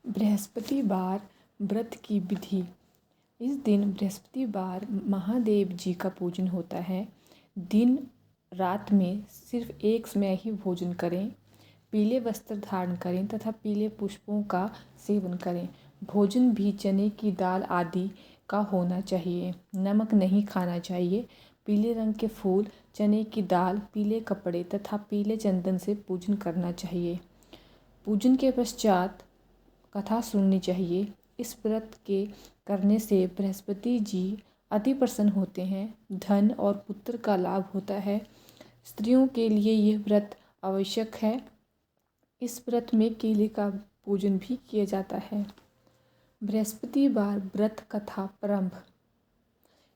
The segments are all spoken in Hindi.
बृहस्पतिवार व्रत की विधि। इस दिन बृहस्पतिवार महादेव जी का पूजन होता है। दिन रात में सिर्फ एक समय ही भोजन करें, पीले वस्त्र धारण करें तथा पीले पुष्पों का सेवन करें। भोजन भी चने की दाल आदि का होना चाहिए। नमक नहीं खाना चाहिए। पीले रंग के फूल, चने की दाल, पीले कपड़े तथा पीले चंदन से पूजन करना चाहिए। पूजन के पश्चात कथा सुननी चाहिए। इस व्रत के करने से बृहस्पति जी अति प्रसन्न होते हैं। धन और पुत्र का लाभ होता है। स्त्रियों के लिए यह व्रत आवश्यक है। इस व्रत में केले का पूजन भी किया जाता है। बृहस्पतिवार व्रत कथा प्रारंभ।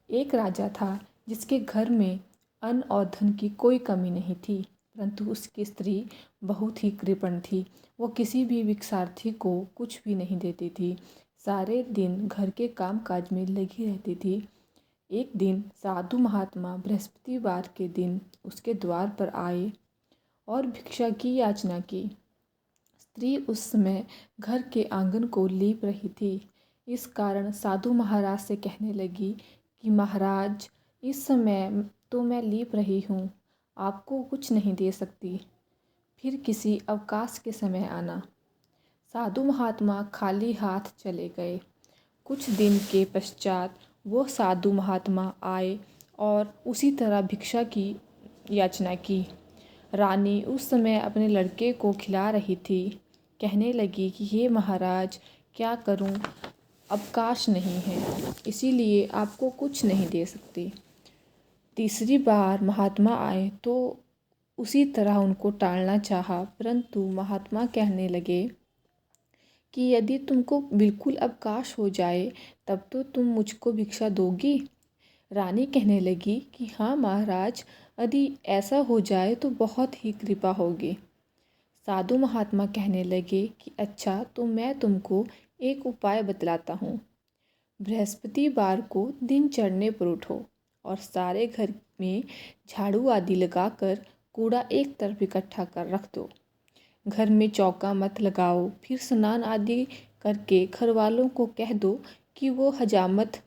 एक राजा था जिसके घर में अन्न और धन की कोई कमी नहीं थी, परंतु उसकी स्त्री बहुत ही कृपण थी। वो किसी भी भिक्षार्थी को कुछ भी नहीं देती थी। सारे दिन घर के काम काज में लगी रहती थी। एक दिन साधु महात्मा बृहस्पतिवार के दिन उसके द्वार पर आए और भिक्षा की याचना की। स्त्री उस समय घर के आंगन को लीप रही थी। इस कारण साधु महाराज से कहने लगी कि महाराज, इस समय तो मैं लीप रही हूँ, आपको कुछ नहीं दे सकती, फिर किसी अवकाश के समय आना। साधु महात्मा खाली हाथ चले गए। कुछ दिन के पश्चात वो साधु महात्मा आए और उसी तरह भिक्षा की याचना की। रानी उस समय अपने लड़के को खिला रही थी। कहने लगी कि हे महाराज, क्या करूं, अवकाश नहीं है, इसीलिए आपको कुछ नहीं दे सकती। तीसरी बार महात्मा आए तो उसी तरह उनको टालना चाहा, परंतु महात्मा कहने लगे कि यदि तुमको बिल्कुल अवकाश हो जाए तब तो तुम मुझको भिक्षा दोगी। रानी कहने लगी कि हाँ महाराज, यदि ऐसा हो जाए तो बहुत ही कृपा होगी। साधु महात्मा कहने लगे कि अच्छा, तो मैं तुमको एक उपाय बतलाता हूँ। बृहस्पतिवार को दिन चढ़ने पर उठो और सारे घर में झाड़ू आदि लगाकर कूड़ा एक तरफ इकट्ठा कर रख दो। घर में चौका मत लगाओ। फिर स्नान आदि करके घर वालों को कह दो कि वो हजामत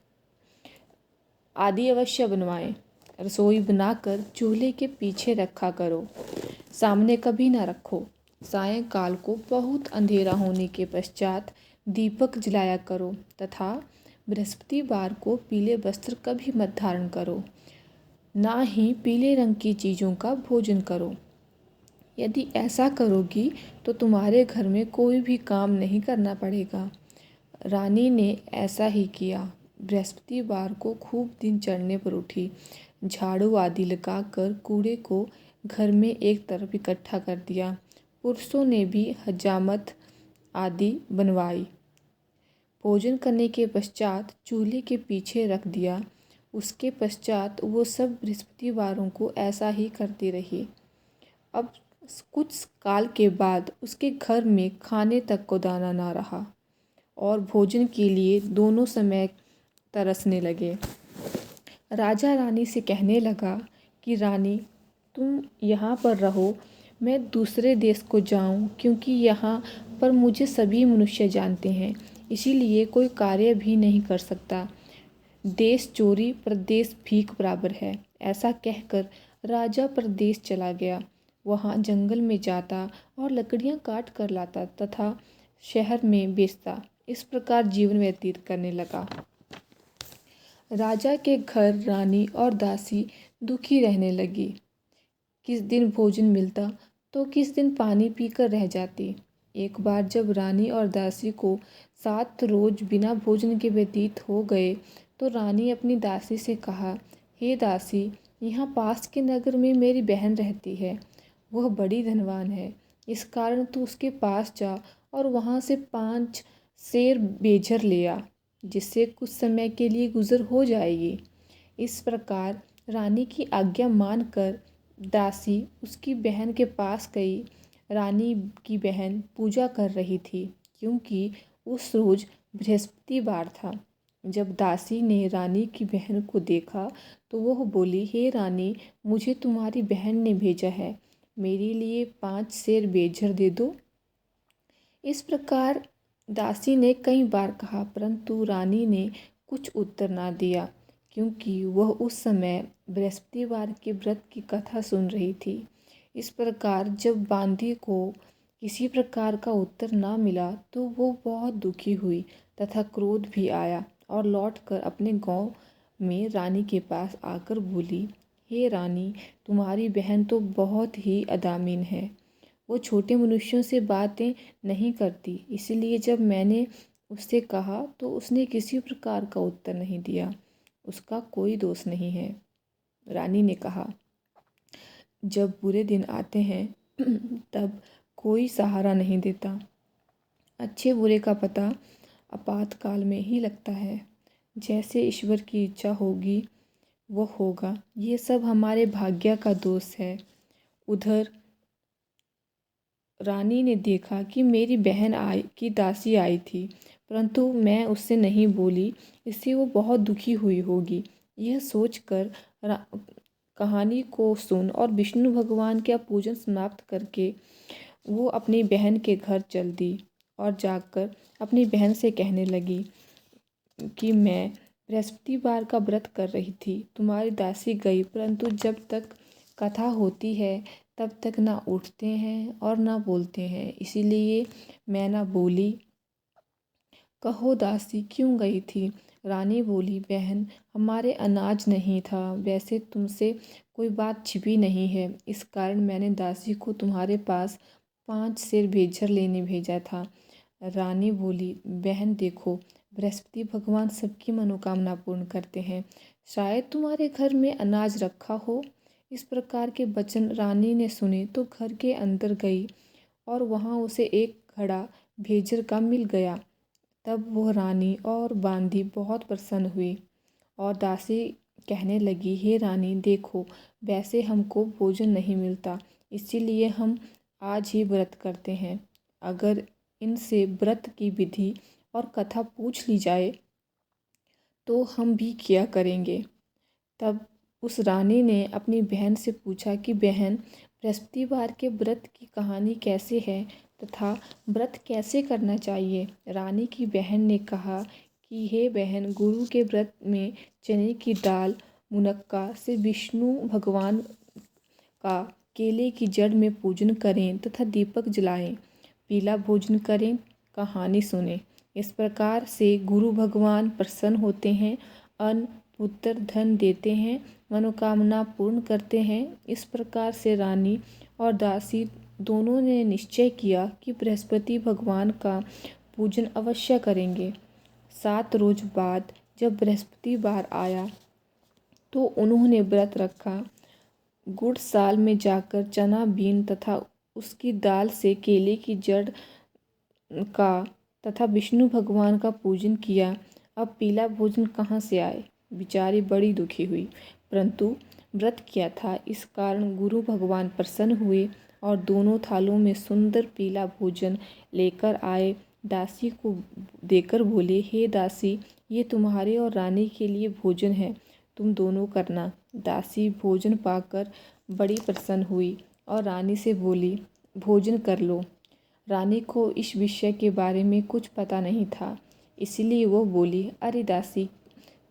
आदि अवश्य बनवाएं। रसोई बनाकर चूल्हे के पीछे रखा करो, सामने कभी ना रखो। सायंकाल को बहुत अंधेरा होने के पश्चात दीपक जलाया करो तथा बृहस्पतिवार को पीले वस्त्र कभी मत धारण करो, ना ही पीले रंग की चीज़ों का भोजन करो। यदि ऐसा करोगी तो तुम्हारे घर में कोई भी काम नहीं करना पड़ेगा। रानी ने ऐसा ही किया। बृहस्पतिवार को खूब दिन चढ़ने पर उठी, झाड़ू आदि लगाकर कूड़े को घर में एक तरफ इकट्ठा कर दिया। पुरुषों ने भी हजामत आदि बनवाई। भोजन करने के पश्चात चूल्हे के पीछे रख दिया। उसके पश्चात वो सब बृहस्पतिवारों को ऐसा ही करती रही। अब कुछ काल के बाद उसके घर में खाने तक को दाना ना रहा और भोजन के लिए दोनों समय तरसने लगे। राजा रानी से कहने लगा कि रानी, तुम यहाँ पर रहो, मैं दूसरे देश को जाऊँ, क्योंकि यहाँ पर मुझे सभी मनुष्य जानते हैं, इसीलिए कोई कार्य भी नहीं कर सकता। देश चोरी परदेश भीख बराबर है। ऐसा कहकर राजा परदेश चला गया। वहाँ जंगल में जाता और लकड़ियाँ काट कर लाता तथा शहर में बेचता। इस प्रकार जीवन व्यतीत करने लगा। राजा के घर रानी और दासी दुखी रहने लगी। किस दिन भोजन मिलता तो किस दिन पानी पीकर रह जाती। एक बार जब रानी और दासी को 7 रोज बिना भोजन के व्यतीत हो गए तो रानी अपनी दासी से कहा, हे दासी, यहाँ पास के नगर में मेरी बहन रहती है। वह बड़ी धनवान है। इस कारण तू उसके पास जा और वहाँ से 5 सेर बेझर ले आ, जिससे कुछ समय के लिए गुजर हो जाएगी। इस प्रकार रानी की आज्ञा मानकर दासी उसकी बहन के पास गई। रानी की बहन पूजा कर रही थी, क्योंकि उस रोज बृहस्पतिवार था। जब दासी ने रानी की बहन को देखा तो वह बोली, हे रानी, मुझे तुम्हारी बहन ने भेजा है, मेरे लिए 5 सेर बेझर दे दो। इस प्रकार दासी ने कई बार कहा, परंतु रानी ने कुछ उत्तर ना दिया, क्योंकि वह उस समय बृहस्पतिवार के व्रत की कथा सुन रही थी। इस प्रकार जब बांदी को किसी प्रकार का उत्तर ना मिला तो वो बहुत दुखी हुई तथा क्रोध भी आया और लौटकर अपने गांव में रानी के पास आकर बोली, हे रानी, तुम्हारी बहन तो बहुत ही अदामीन है। वो छोटे मनुष्यों से बातें नहीं करती, इसलिए जब मैंने उससे कहा तो उसने किसी प्रकार का उत्तर नहीं दिया। उसका कोई दोष नहीं है। रानी ने कहा, जब बुरे दिन आते हैं तब कोई सहारा नहीं देता। अच्छे बुरे का पता आपातकाल में ही लगता है। जैसे ईश्वर की इच्छा होगी वो होगा। ये सब हमारे भाग्य का दोष है। उधर रानी ने देखा कि मेरी बहन की दासी आई थी, परंतु मैं उससे नहीं बोली, इससे वो बहुत दुखी हुई होगी। यह सोचकर कहानी को सुन और विष्णु भगवान का पूजन समाप्त करके वो अपनी बहन के घर चल दी और जाकर अपनी बहन से कहने लगी कि मैं बृहस्पतिवार का व्रत कर रही थी। तुम्हारी दासी गई, परंतु जब तक कथा होती है तब तक ना उठते हैं और ना बोलते हैं, इसीलिए मैं ना बोली। कहो दासी, क्यों गई थी? रानी बोली, बहन, हमारे अनाज नहीं था। वैसे तुमसे कोई बात छिपी नहीं है, इस कारण मैंने दासी को तुम्हारे पास 5 सेर भेजर लेने भेजा था। रानी बोली, बहन देखो, बृहस्पति भगवान सबकी मनोकामना पूर्ण करते हैं। शायद तुम्हारे घर में अनाज रखा हो। इस प्रकार के वचन रानी ने सुने तो घर के अंदर गई और वहाँ उसे एक घड़ा भेजर का मिल गया। तब वह रानी और बांदी बहुत प्रसन्न हुई और दासी कहने लगी, हे रानी, देखो, वैसे हमको भोजन नहीं मिलता, इसीलिए हम आज ही व्रत करते हैं। अगर इनसे व्रत की विधि और कथा पूछ ली जाए तो हम भी किया करेंगे। तब उस रानी ने अपनी बहन से पूछा कि बहन, बृहस्पतिवार के व्रत की कहानी कैसे है तथा व्रत कैसे करना चाहिए? रानी की बहन ने कहा कि हे बहन, गुरु के व्रत में चने की दाल मुनक्का से विष्णु भगवान का केले की जड़ में पूजन करें तथा दीपक जलाएं, पीला भोजन करें, कहानी सुने। इस प्रकार से गुरु भगवान प्रसन्न होते हैं, अन्न पुत्र धन देते हैं, मनोकामना पूर्ण करते हैं। इस प्रकार से रानी और दासी दोनों ने निश्चय किया कि बृहस्पति भगवान का पूजन अवश्य करेंगे। 7 रोज बाद जब बृहस्पतिवार आया तो उन्होंने व्रत रखा। गुड़ साल में जाकर चना बीन तथा उसकी दाल से केले की जड़ का तथा विष्णु भगवान का पूजन किया। अब पीला भोजन कहाँ से आए? बेचारी बड़ी दुखी हुई, परंतु व्रत किया था, इस कारण गुरु भगवान प्रसन्न हुए और दोनों थालों में सुंदर पीला भोजन लेकर आए। दासी को देकर बोले, हे दासी, ये तुम्हारे और रानी के लिए भोजन है, तुम दोनों करना। दासी भोजन पाकर बड़ी प्रसन्न हुई और रानी से बोली, भोजन कर लो। रानी को इस विषय के बारे में कुछ पता नहीं था, इसलिए वो बोली, अरे दासी,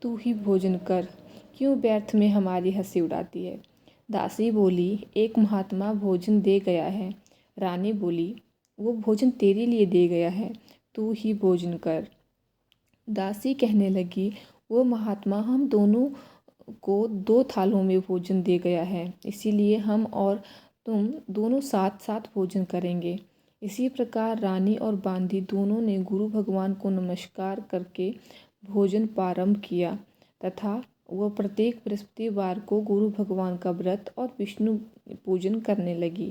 तू ही भोजन कर, क्यों व्यर्थ में हमारी हंसी उड़ाती है? दासी बोली, एक महात्मा भोजन दे गया है। रानी बोली, वो भोजन तेरे लिए दे गया है, तू ही भोजन कर। दासी कहने लगी, वो महात्मा हम दोनों को 2 थालों में भोजन दे गया है, इसीलिए हम और तुम दोनों साथ साथ भोजन करेंगे। इसी प्रकार रानी और बांदी दोनों ने गुरु भगवान को नमस्कार करके भोजन प्रारंभ किया तथा वह प्रत्येक बृहस्पतिवार को गुरु भगवान का व्रत और विष्णु पूजन करने लगी।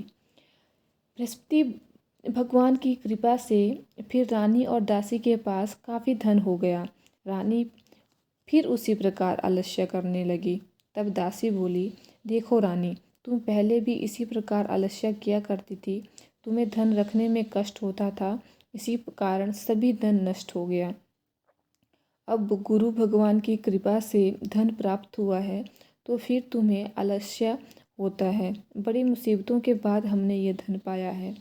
बृहस्पति भगवान की कृपा से फिर रानी और दासी के पास काफ़ी धन हो गया। रानी फिर उसी प्रकार आलस्य करने लगी। तब दासी बोली, देखो रानी, तुम पहले भी इसी प्रकार आलस्य किया करती थी, तुम्हें धन रखने में कष्ट होता था, इसी कारण सभी धन नष्ट हो गया। अब गुरु भगवान की कृपा से धन प्राप्त हुआ है तो फिर तुम्हें आलस्य होता है। बड़ी मुसीबतों के बाद हमने ये धन पाया है,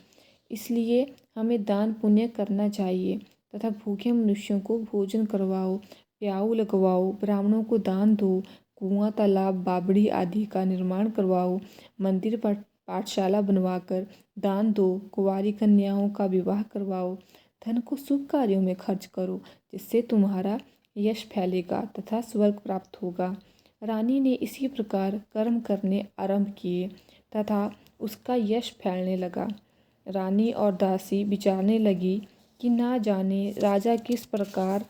इसलिए हमें दान पुण्य करना चाहिए। तथा भूखे मनुष्यों को भोजन करवाओ, प्याऊ लगवाओ, ब्राह्मणों को दान दो, कुआं, तालाब, बावड़ी आदि का निर्माण करवाओ, मंदिर पाठशाला बनवाकर दान दो, कुंवारी कन्याओं का विवाह करवाओ, धन को शुभ कार्यों में खर्च करो, जिससे तुम्हारा यश फैलेगा तथा स्वर्ग प्राप्त होगा। रानी ने इसी प्रकार कर्म करने आरंभ किए तथा उसका यश फैलने लगा। रानी और दासी विचारने लगी कि ना जाने राजा किस प्रकार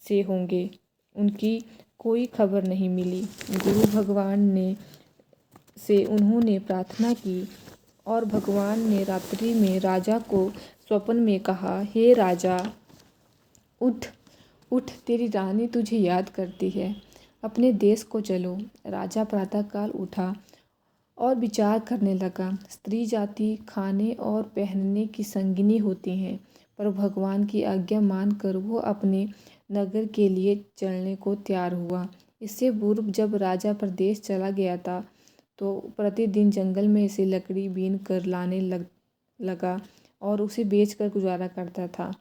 से होंगे, उनकी कोई खबर नहीं मिली। गुरु भगवान ने से उन्होंने प्रार्थना की और भगवान ने रात्रि में राजा को स्वप्न में कहा, हे राजा, उठ उठ, तेरी रानी तुझे याद करती है, अपने देश को चलो। राजा प्रातःकाल उठा और विचार करने लगा। स्त्री जाति खाने और पहनने की संगिनी होती हैं, पर भगवान की आज्ञा मानकर वो अपने नगर के लिए चलने को तैयार हुआ। इससे पूर्व जब राजा प्रदेश चला गया था तो प्रतिदिन जंगल में से लकड़ी बीन कर लाने लगा और उसे बेचकर गुजारा करता था।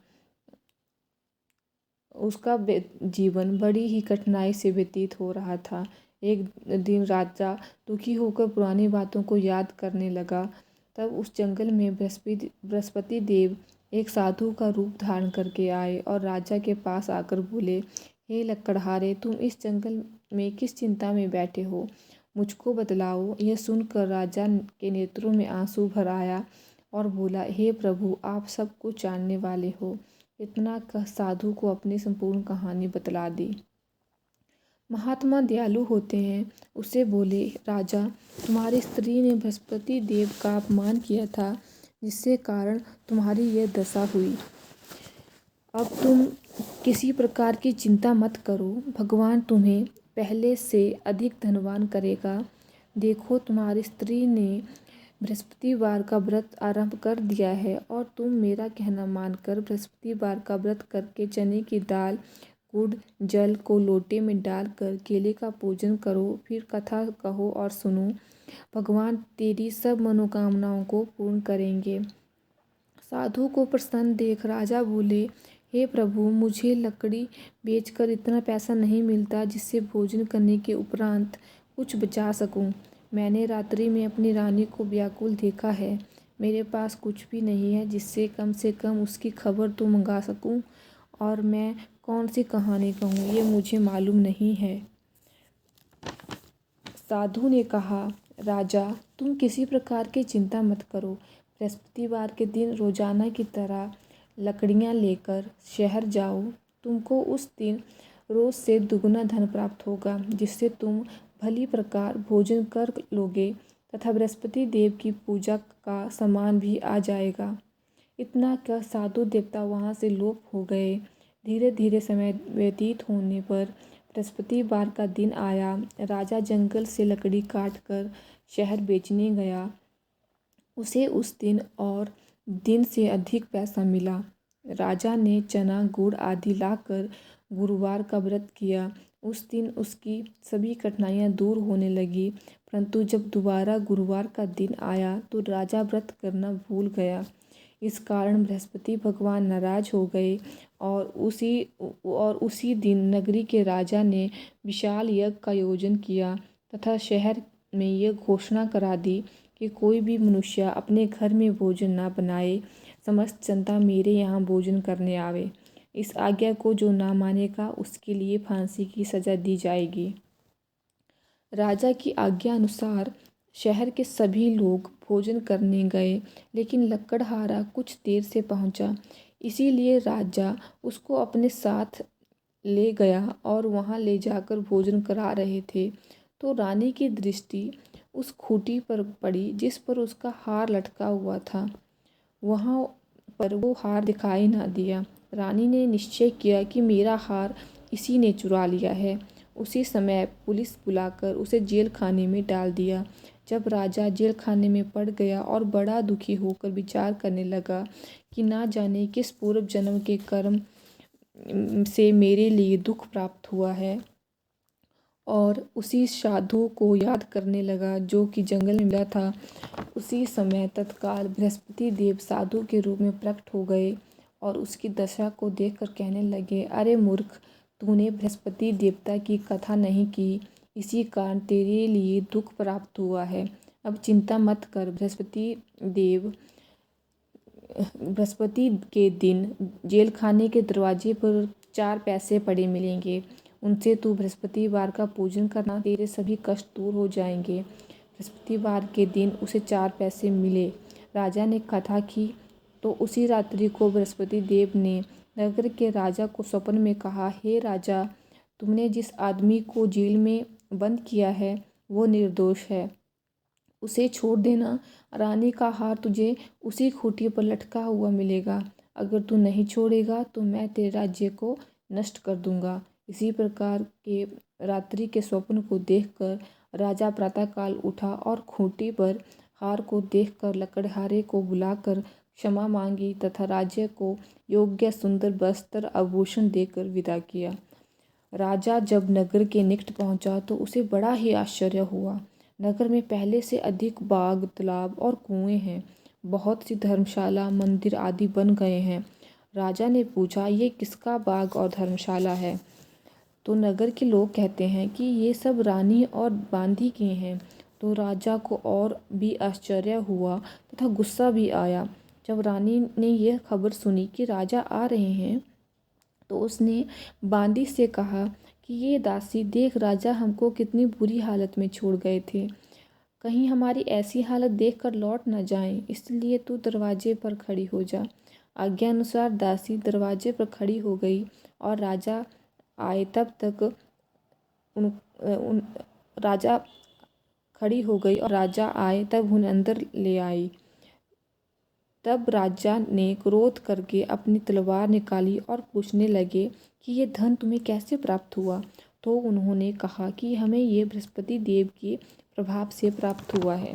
उसका जीवन बड़ी ही कठिनाई से व्यतीत हो रहा था। एक दिन राजा दुखी होकर पुरानी बातों को याद करने लगा। तब उस जंगल में बृहस्पति देव एक साधु का रूप धारण करके आए और राजा के पास आकर बोले, हे लकड़हारे, तुम इस जंगल में किस चिंता में बैठे हो, मुझको बतलाओ। यह सुनकर राजा के नेत्रों में आंसू भर आया और बोला, हे प्रभु, आप सब कुछ जानने वाले हो। इतना कह साधु को अपनी संपूर्ण कहानी बतला दी। महात्मा दयालु होते हैं। उसे बोले, राजा, तुम्हारी स्त्री ने बृहस्पति देव का अपमान किया था, जिससे कारण तुम्हारी यह दशा हुई। अब तुम किसी प्रकार की चिंता मत करो, भगवान तुम्हें पहले से अधिक धनवान करेगा। देखो, तुम्हारी स्त्री ने बृहस्पतिवार का व्रत आरंभ कर दिया है और तुम मेरा कहना मानकर बृहस्पतिवार का व्रत करके चने की दाल, गुड़, जल को लोटे में डालकर केले का पूजन करो। फिर कथा कहो और सुनो, भगवान तेरी सब मनोकामनाओं को पूर्ण करेंगे। साधु को प्रसन्न देख राजा बोले, हे प्रभु, मुझे लकड़ी बेचकर इतना पैसा नहीं मिलता जिससे भोजन करने के उपरांत कुछ बचा सकूं। मैंने रात्रि में अपनी रानी को व्याकुल देखा है। मेरे पास कुछ भी नहीं है जिससे कम से कम उसकी खबर तो मंगा सकूं, और मैं कौन सी कहानी कहूँ ये मुझे मालूम नहीं है। साधु ने कहा, राजा, तुम किसी प्रकार की चिंता मत करो। बृहस्पतिवार के दिन रोजाना की तरह लकड़ियाँ लेकर शहर जाओ। तुमको उस दिन रोज से दुगना धन प्राप्त होगा, जिससे तुम भली प्रकार भोजन कर लोगे तथा बृहस्पति देव की पूजा का सामान भी आ जाएगा। इतना कह साधु देवता वहाँ से लोप हो गए। धीरे धीरे समय व्यतीत होने पर बृहस्पतिवार का दिन आया। राजा जंगल से लकड़ी काट कर शहर बेचने गया। उसे उस दिन और दिन से अधिक पैसा मिला। राजा ने चना, गुड़ आदि लाकर गुरुवार का व्रत किया। उस दिन उसकी सभी कठिनाइयाँ दूर होने लगी। परंतु जब दोबारा गुरुवार का दिन आया तो राजा व्रत करना भूल गया। इस कारण बृहस्पति भगवान नाराज हो गए और उसी दिन नगरी के राजा ने विशाल यज्ञ का आयोजन किया तथा शहर में यह घोषणा करा दी कि कोई भी मनुष्य अपने घर में भोजन ना बनाए, समस्त जनता मेरे यहाँ भोजन करने आवे। इस आज्ञा को जो ना मानेगा उसके लिए फांसी की सजा दी जाएगी। राजा की आज्ञा अनुसार शहर के सभी लोग भोजन करने गए, लेकिन लकड़हारा कुछ देर से पहुंचा। इसीलिए राजा उसको अपने साथ ले गया और वहां ले जाकर भोजन करा रहे थे तो रानी की दृष्टि उस खूंटी पर पड़ी जिस पर उसका हार लटका हुआ था। वहां पर वो हार दिखाई ना दिया। रानी ने निश्चय किया कि मेरा हार इसी ने चुरा लिया है। उसी समय पुलिस बुलाकर उसे जेल खाने में डाल दिया। जब राजा जेल खाने में पड़ गया और बड़ा दुखी होकर विचार करने लगा कि ना जाने किस पूर्व जन्म के कर्म से मेरे लिए दुख प्राप्त हुआ है, और उसी साधु को याद करने लगा जो कि जंगल में मिला था। उसी समय तत्काल बृहस्पति देव साधु के रूप में प्रकट हो गए और उसकी दशा को देखकर कहने लगे, अरे मूर्ख, तूने बृहस्पति देवता की कथा नहीं की, इसी कारण तेरे लिए दुख प्राप्त हुआ है। अब चिंता मत कर, बृहस्पति के दिन जेल खाने के दरवाजे पर 4 पैसे पड़े मिलेंगे। उनसे तू बृहस्पतिवार का पूजन करना, तेरे सभी कष्ट दूर हो जाएंगे। बृहस्पतिवार के दिन उसे 4 पैसे मिले। राजा ने कथा की तो उसी रात्रि को बृहस्पति देव ने नगर के राजा को स्वप्न में कहा, हे राजा, तुमने जिस आदमी को जेल में बंद किया है वो निर्दोष है, उसे छोड़ देना। रानी का हार तुझे उसी खूंटी पर लटका हुआ मिलेगा। अगर तू नहीं छोड़ेगा तो मैं तेरे राज्य को नष्ट कर दूंगा। इसी प्रकार के रात्रि के स्वप्न को देखकर राजा प्रातःकाल उठा और खूंटी पर हार को देखकर लकड़हारे को बुलाकर क्षमा मांगी तथा राज्य को योग्य सुंदर वस्त्र आभूषण देकर विदा किया। राजा जब नगर के निकट पहुंचा तो उसे बड़ा ही आश्चर्य हुआ। नगर में पहले से अधिक बाग, तालाब और कुएं हैं। बहुत सी धर्मशाला, मंदिर आदि बन गए हैं। राजा ने पूछा, ये किसका बाग और धर्मशाला है? तो नगर के लोग कहते हैं कि ये सब रानी और बांदी के हैं। तो राजा को और भी आश्चर्य हुआ तथा गुस्सा भी आया। जब रानी ने यह खबर सुनी कि राजा आ रहे हैं तो उसने बांदी से कहा कि ये दासी देख, राजा हमको कितनी बुरी हालत में छोड़ गए थे, कहीं हमारी ऐसी हालत देखकर लौट न जाएं, इसलिए तू दरवाजे पर खड़ी हो जा। आज्ञा अनुसार दासी दरवाजे पर खड़ी हो गई और राजा आए तब तक राजा खड़ी हो गई और राजा आए तब उन्हें अंदर ले आई। तब राजा ने क्रोध करके अपनी तलवार निकाली और पूछने लगे कि ये धन तुम्हें कैसे प्राप्त हुआ? तो उन्होंने कहा कि हमें ये बृहस्पति देव के प्रभाव से प्राप्त हुआ है।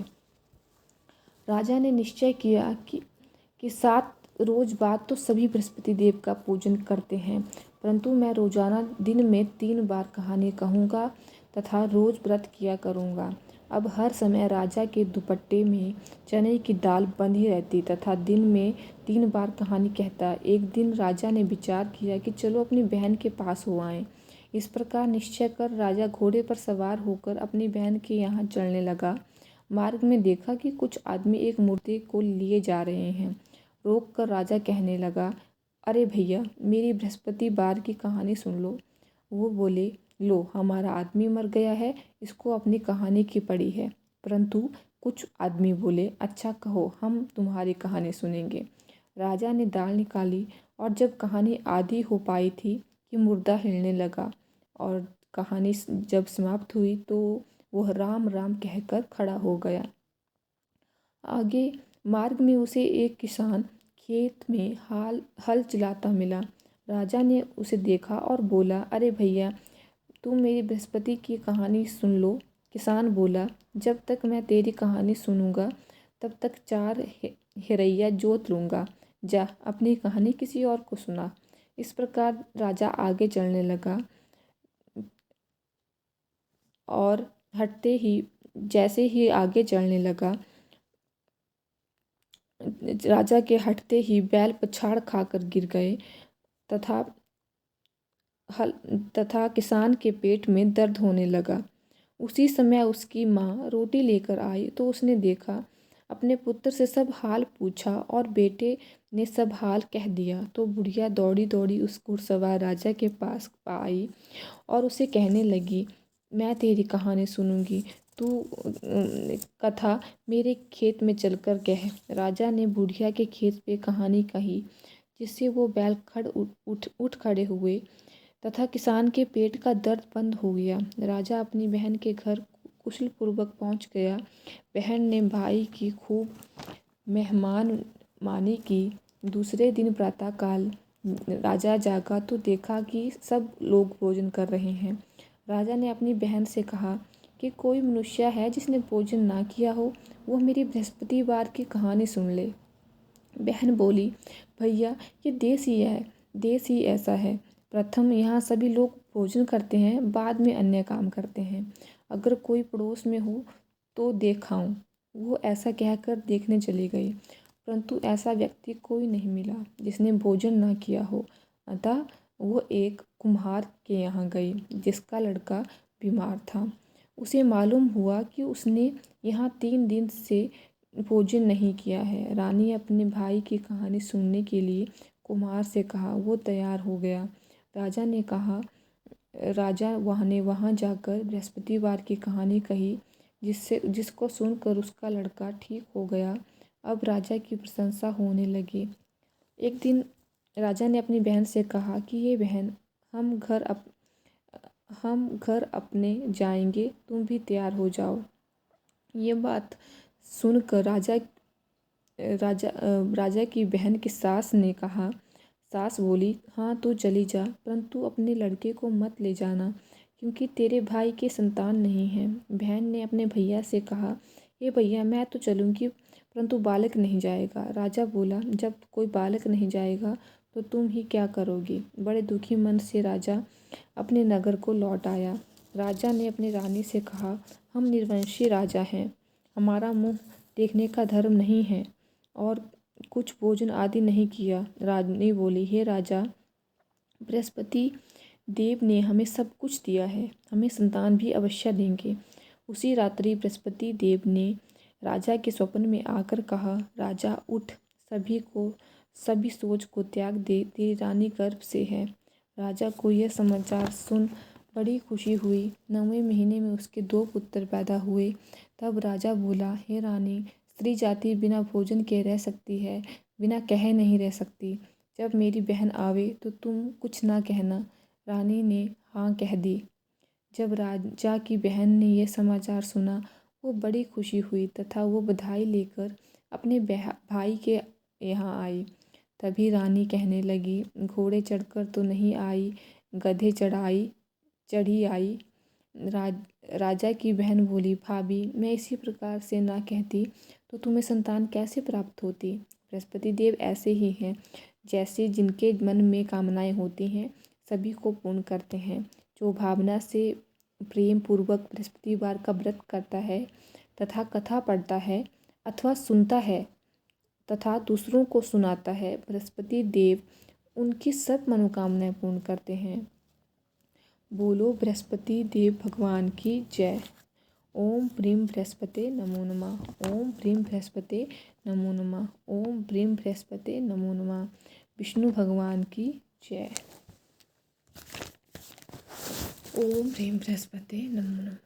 राजा ने निश्चय किया कि 7 रोज बाद तो सभी बृहस्पति देव का पूजन करते हैं, परंतु मैं रोजाना दिन में 3 बार कहानी कहूँगा तथा रोज व्रत किया करूँगा। अब हर समय राजा के दुपट्टे में चने की दाल बंधी रहती तथा दिन में 3 बार कहानी कहता। एक दिन राजा ने विचार किया कि चलो अपनी बहन के पास हो आएं। इस प्रकार निश्चय कर राजा घोड़े पर सवार होकर अपनी बहन के यहाँ चलने लगा। मार्ग में देखा कि कुछ आदमी एक मूर्ति को लिए जा रहे हैं। रोक कर राजा कहने लगा, अरे भैया, मेरी बृहस्पतिवार की कहानी सुन लो। वो बोले, लो, हमारा आदमी मर गया है, इसको अपनी कहानी की पड़ी है। परंतु कुछ आदमी बोले, अच्छा कहो, हम तुम्हारी कहानी सुनेंगे। राजा ने दाल निकाली और जब कहानी आधी हो पाई थी कि मुर्दा हिलने लगा और कहानी जब समाप्त हुई तो वह राम राम कहकर खड़ा हो गया। आगे मार्ग में उसे एक किसान खेत में हल चलाता मिला। राजा ने उसे देखा और बोला, अरे भैया, तुम मेरी बृहस्पति की कहानी सुन लो। किसान बोला, जब तक मैं तेरी कहानी सुनूंगा तब तक 4 हिरैया जोत लूँगा। जा, अपनी कहानी किसी और को सुना। इस प्रकार राजा आगे चलने लगा और जैसे ही आगे चलने लगा, राजा के हटते ही बैल पछाड़ खाकर गिर गए तथा किसान के पेट में दर्द होने लगा। उसी समय उसकी माँ रोटी लेकर आई तो उसने देखा, अपने पुत्र से सब हाल पूछा और बेटे ने सब हाल कह दिया। तो बुढ़िया दौड़ी दौड़ी उस घुड़सवार राजा के पास आई और उसे कहने लगी, मैं तेरी कहानी सुनूंगी, तू कथा मेरे खेत में चलकर कह। राजा ने बुढ़िया के खेत पे कहानी कही, जिससे वो बैल उठ खड़े हुए तथा किसान के पेट का दर्द बंद हो गया। राजा अपनी बहन के घर कुशल पूर्वक पहुँच गया। बहन ने भाई की खूब मेहमानमानी की। दूसरे दिन प्रातःकाल राजा जागा तो देखा कि सब लोग भोजन कर रहे हैं। राजा ने अपनी बहन से कहा कि कोई मनुष्य है जिसने भोजन ना किया हो, वो मेरी बृहस्पतिवार की कहानी सुन ले। बहन बोली, भैया, ये देश ही ऐसा है। प्रथम यहाँ सभी लोग भोजन करते हैं, बाद में अन्य काम करते हैं। अगर कोई पड़ोस में हो तो देखाऊं। वो ऐसा कहकर देखने चली गई। परंतु ऐसा व्यक्ति कोई नहीं मिला जिसने भोजन न किया हो। अतः वो एक कुम्हार के यहाँ गई जिसका लड़का बीमार था। उसे मालूम हुआ कि उसने यहाँ 3 दिन से भोजन नहीं किया है। रानी अपने भाई की कहानी सुनने के लिए कुम्हार से कहा। वो तैयार हो गया। राजा वहाँ जाकर बृहस्पतिवार की कहानी कही, जिसको सुनकर उसका लड़का ठीक हो गया। अब राजा की प्रशंसा होने लगी। एक दिन राजा ने अपनी बहन से कहा कि ये बहन, हम घर अपने जाएंगे, तुम भी तैयार हो जाओ। ये बात सुनकर राजा की बहन की सास बोली, हाँ तू चली जा, परंतु अपने लड़के को मत ले जाना, क्योंकि तेरे भाई के संतान नहीं है। बहन ने अपने भैया से कहा, ये भैया, मैं तो चलूँगी, परंतु बालक नहीं जाएगा। राजा बोला, जब कोई बालक नहीं जाएगा तो तुम ही क्या करोगी। बड़े दुखी मन से राजा अपने नगर को लौट आया। राजा ने अपनी रानी से कहा, हम निर्वंशी राजा हैं, हमारा मुँह देखने का धर्म नहीं है और कुछ भोजन आदि नहीं किया। रानी बोली, हे राजा, बृहस्पति देव ने हमें सब कुछ दिया है, हमें संतान भी अवश्य देंगे। उसी रात्रि बृहस्पति देव ने राजा के स्वप्न में आकर कहा, राजा उठ, सभी सोच को त्याग दे, तेरी रानी गर्भ से है। राजा को यह समाचार सुन बड़ी खुशी हुई। 9वें महीने में उसके 2 पुत्र पैदा हुए। तब राजा बोला, हे रानी, स्त्री जाति बिना भोजन के रह सकती है, बिना कहे नहीं रह सकती। जब मेरी बहन आवे तो तुम कुछ ना कहना। रानी ने हाँ कह दी। जब राजा की बहन ने यह समाचार सुना, वो बड़ी खुशी हुई तथा वो बधाई लेकर अपने भाई के यहाँ आई। तभी रानी कहने लगी, घोड़े चढ़कर तो नहीं आई, गधे चढ़ी आई। राजा की बहन बोली, भाभी, मैं इसी प्रकार से ना कहती तो तुम्हें संतान कैसे प्राप्त होती। बृहस्पति देव ऐसे ही हैं, जैसे जिनके मन में कामनाएं होती हैं सभी को पूर्ण करते हैं। जो भावना से प्रेम पूर्वक बृहस्पतिवार का व्रत करता है तथा कथा पढ़ता है अथवा सुनता है तथा दूसरों को सुनाता है, बृहस्पति देव उनकी सब मनोकामनाएं पूर्ण करते हैं। बोलो बृहस्पति देव भगवान की जय। ओम प्रीम बृहस्पते नमो नमः। ओम प्रीम बृहस्पते नमो नमः। ओम प्रीम बृहस्पते नमो नमः। विष्णु भगवान की जय। ओम प्रीम बृहस्पते नमो नमः।